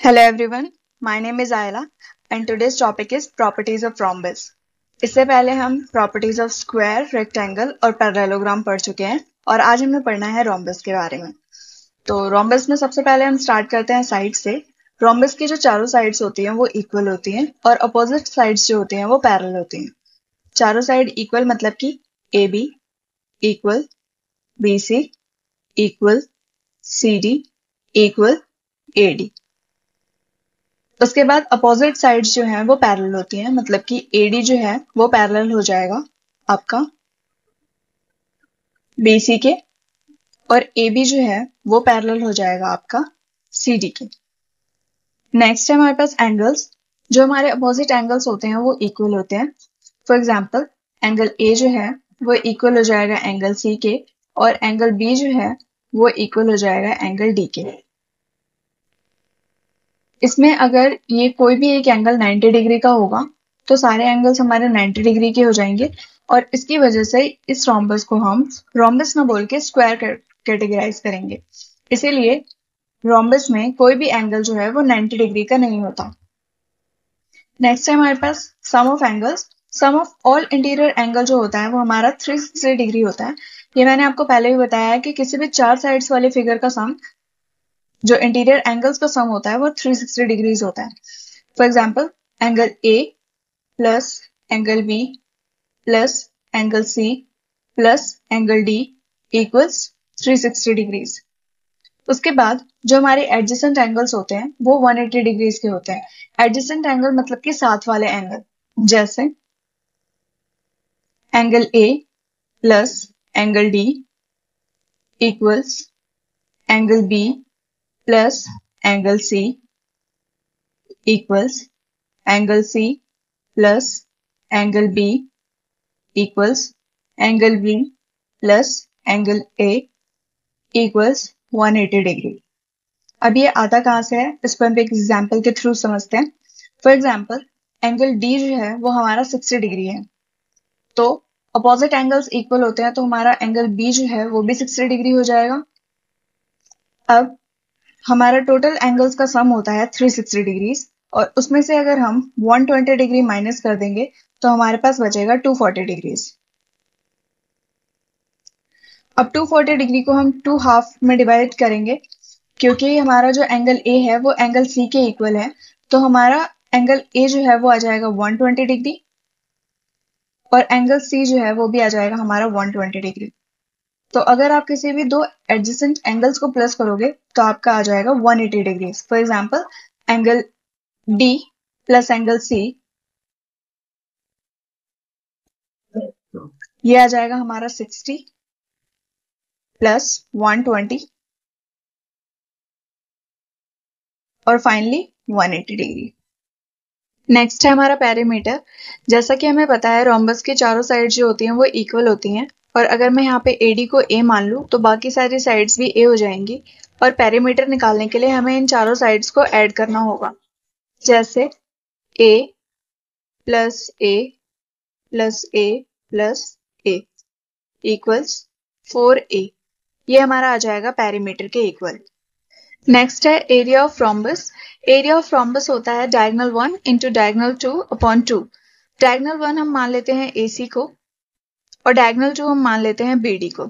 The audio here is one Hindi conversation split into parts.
Hello everyone, my name is Ayla and today's topic is properties of rhombus. इससे पहले हम properties of square, rectangle और parallelogram पढ़ चुके हैं और आज हमें पढ़ना है rhombus के बारे में। तो rhombus में सबसे पहले हम स्टार्ट करते हैं साइड से। rhombus की जो चारों साइड्स होती हैं वो इक्वल होती हैं और अपोजिट साइड्स जो होती हैं वो पैरेलल होती हैं। चारों साइड इक्वल मतलब कि AB equal BC equal CD equal AD। उसके बाद अपोजिट साइड्स जो हैं वो पैरेलल होती हैं, मतलब कि AD जो है वो पैरेलल हो जाएगा आपका BC के और AB जो है वो पैरेलल हो जाएगा आपका CD के। नेक्स्ट है हमारे पास एंगल्स। जो हमारे अपोजिट एंगल्स होते हैं वो इक्वल होते हैं। फॉर एग्जांपल एंगल A जो है वो इक्वल हो जाएगा एंगल C के और एंगल B जो है वो इक्वल हो जाएगा एंगल D के। इसमें अगर ये कोई भी एक एंगल 90 डिग्री का होगा तो सारे एंगल्स हमारे 90 डिग्री के हो जाएंगे और इसकी वजह से इस रोम्बस को हम रोम्बस ना बोल के स्क्वायर कैटेगराइज करेंगे। इसीलिए रोम्बस में कोई भी एंगल जो है वो 90 डिग्री का नहीं होता। नेक्स्ट है हमारे पास sum of angles. Sum of all interior angle जो होता है वो हमारा 360 डिग्री होता है। ये मैंने आपको पहले भी बताया है कि किसी भी चार साइड्स वाले फिगर का सम, जो इंटीरियर एंगल्स का सम होता है वो 360 डिग्रीज होता है। For example angle A plus angle B plus angle C plus angle D equals 360 degrees. उसके बाद जो हमारे एडजेसेंट एंगल्स होते हैं वो 180 डिग्रीज के होते हैं। एडजेसेंट एंगल मतलब कि साथ वाले एंगल, जैसे angle A plus angle D equals angle B plus angle C equals angle C plus angle B equals angle B plus angle A equals 180 degree. अब ये आता कहाँ से है, इस पर हम एक एग्जाम्पल के थ्रू समझते हैं। फॉर एग्जाम्पल एंगल D जो है वो हमारा 60 डिग्री है, तो अपोजिट एंगल्स इक्वल होते हैं तो हमारा एंगल B जो है वो भी 60 डिग्री हो जाएगा। अब हमारा टोटल एंगल्स का सम होता है 360 डिग्रीज और उसमें से अगर हम 120 डिग्री माइनस कर देंगे तो हमारे पास बचेगा 240 डिग्रीज। अब 240 डिग्री को हम 2 हाफ में डिवाइड करेंगे, क्योंकि हमारा जो एंगल A है वो एंगल C के इक्वल है, तो हमारा एंगल A जो है वो आ जाएगा 120 डिग्री और एंगल C जो है वो भी आ जाएगा हमारा 120 डिग्री। तो अगर आप किसी भी दो एडजेसेंट एंगल्स को प्लस करोगे तो आपका आ जाएगा 180 degree. For example angle D plus angle C, ये आ जाएगा हमारा 60 प्लस 120 और फाइनली 180 डिग्री। नेक्स्ट है हमारा पेरीमीटर। जैसा कि हमें पता है रोम्बस की चारों साइड जो होती हैं वो इक्वल होती हैं और अगर मैं यहाँ पे AD को A मान लूँ तो बाकी सारी साइड्स भी A हो जाएंगी और पेरीमीटर निकालने के लिए हमें इन चारों साइड्स को ऐड करना होगा। जैसे A plus A plus A plus A equals 4A, ये हमारा आ जाएगा पेरीमीटर के इक्वल। नेक्स्ट है area of rhombus. Area of rhombus होता है diagonal 1 into diagonal 2 upon 2। Diagonal 1 हम मान लेते हैं AC को और डायगोनल 2 हम मान लेते हैं BD को।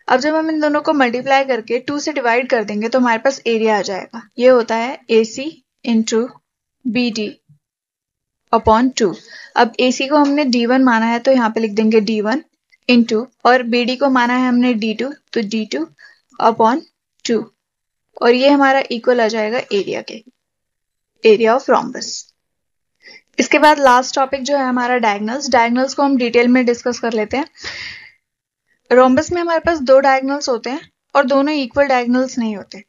अब जब हम इन दोनों को मल्टीप्लाई करके 2 से डिवाइड कर देंगे तो हमारे पास एरिया आ जाएगा। ये होता है AC इंटू BD अपॉन 2। अब AC को हमने D1 माना है तो यहाँ पे लिख देंगे D1 इंटू, और BD को माना है हमने D2 तो D2 अपॉन 2 और ये हमारा इक्वल आ जाएगा एरिया के, एरिया ऑफ रोम्बस। इसके बाद लास्ट टॉपिक जो है हमारा डायगोनल्स। डायगोनल्स को हम डिटेल में डिस्कस कर लेते हैं। रोम्बस में हमारे पास दो डायगोनल्स होते हैं और दोनों इक्वल डायगोनल्स नहीं होते।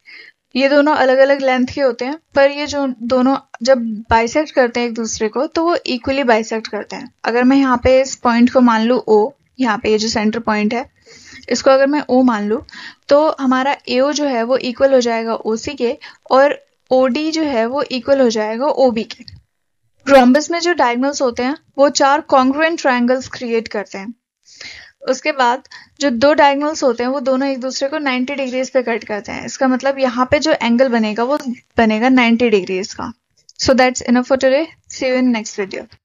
ये दोनों अलग अलग लेंथ के होते हैं, पर ये जो दोनों जब बाइसेक्ट करते हैं एक दूसरे को तो वो इक्वली बाइसेक्ट करते हैं। अगर मैं यहाँ पे इस पॉइंट को मान लूँ O, यहाँ पे ये जो सेंटर पॉइंट है इसको अगर मैं O मान लूँ तो हमारा AO जो है वो इक्वल हो जाएगा OC के और OD जो है वो इक्वल हो जाएगा OB के। रोम्बस में जो डायगोनल्स होते हैं वो चार कॉन्ग्रुएंट ट्रायंगल्स क्रिएट करते हैं। उसके बाद जो दो डायगोनल्स होते हैं वो दोनों एक दूसरे को 90 डिग्रीज पे कट करते हैं। इसका मतलब यहाँ पे जो एंगल बनेगा वो बनेगा 90 डिग्रीज का। So that's enough for today. See you in next video.